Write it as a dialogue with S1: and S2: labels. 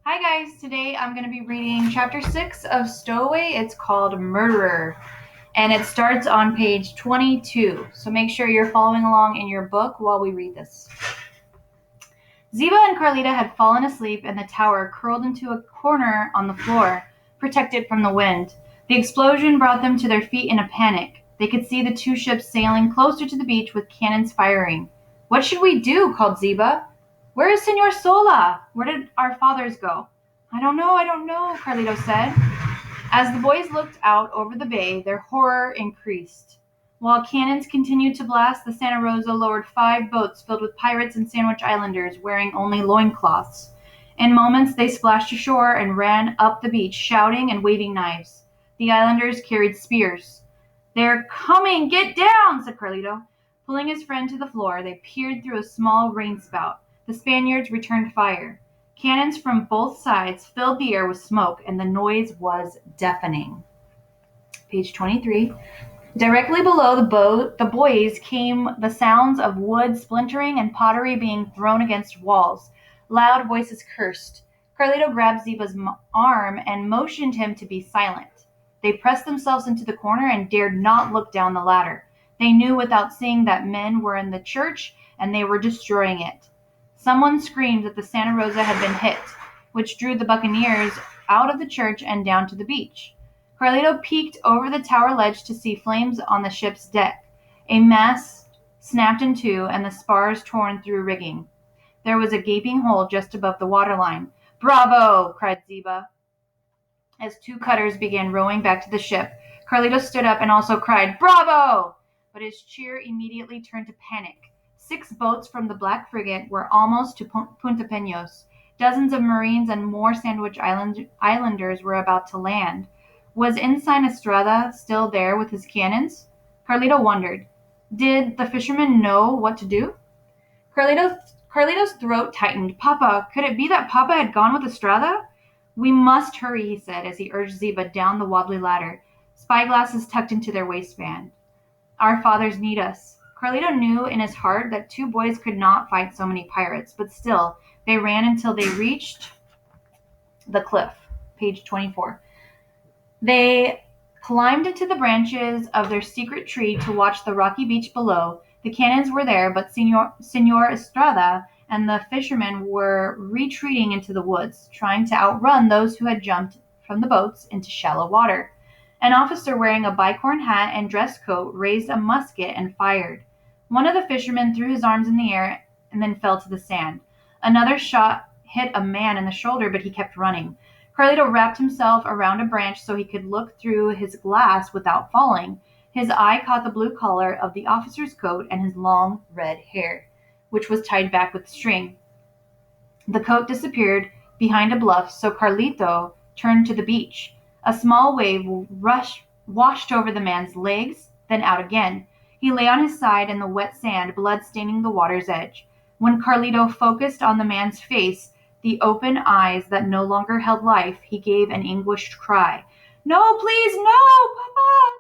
S1: Hi guys, today I'm going to be reading chapter 6 of Stowaway. It's called Murderer, and it starts on page 22. So make sure you're following along in your book while we read this. Ziba and Carlita had fallen asleep in the tower, curled into a corner on the floor, protected from the wind. The explosion brought them to their feet in a panic. They could see the two ships sailing closer to the beach with cannons firing. "What should we do?" called Ziba. "Where is Senor Sola? Where did our fathers go?" I don't know, Carlito said. As the boys looked out over the bay, their horror increased. While cannons continued to blast, the Santa Rosa lowered 5 boats filled with pirates and Sandwich Islanders wearing only loincloths. In moments, they splashed ashore and ran up the beach, shouting and waving knives. The Islanders carried spears. "They're coming! Get down!" said Carlito. Pulling his friend to the floor, they peered through a small rain spout. The Spaniards returned fire. Cannons from both sides filled the air with smoke, and the noise was deafening. Page 23. Directly below the boys came the sounds of wood splintering and pottery being thrown against walls. Loud voices cursed. Carlito grabbed Ziba's arm and motioned him to be silent. They pressed themselves into the corner and dared not look down the ladder. They knew without seeing that men were in the church and they were destroying it. Someone screamed that the Santa Rosa had been hit, which drew the buccaneers out of the church and down to the beach. Carlito peeked over the tower ledge to see flames on the ship's deck. A mast snapped in two and the spars torn through rigging. There was a gaping hole just above the waterline. "Bravo!" cried Ziba. As 2 cutters began rowing back to the ship, Carlito stood up and also cried, "Bravo!" But his cheer immediately turned to panic. 6 boats from the Black Frigate were almost to Punta Peños. Dozens of Marines and more Sandwich Islanders were about to land. Was Ensign Estrada still there with his cannons? Carlito wondered. Did the fishermen know what to do? Carlito's throat tightened. "Papa, could it be that Papa had gone with Estrada?" "We must hurry," he said as he urged Ziba down the wobbly ladder, spyglasses tucked into their waistband. "Our fathers need us." Carlito knew in his heart that 2 boys could not fight so many pirates, but still, they ran until they reached the cliff. Page 24. They climbed into the branches of their secret tree to watch the rocky beach below. The cannons were there, but Senor Estrada and the fishermen were retreating into the woods, trying to outrun those who had jumped from the boats into shallow water. An officer wearing a bicorn hat and dress coat raised a musket and fired. One of the fishermen threw his arms in the air and then fell to the sand. Another shot hit a man in the shoulder, but he kept running. Carlito wrapped himself around a branch so he could look through his glass without falling. His eye caught the blue collar of the officer's coat and his long red hair, which was tied back with string. The coat disappeared behind a bluff, so Carlito turned to the beach. A small wave washed over the man's legs, then out again. He lay on his side in the wet sand, blood staining the water's edge. When Carlito focused on the man's face, the open eyes that no longer held life, he gave an anguished cry. "No, please, no, Papa!"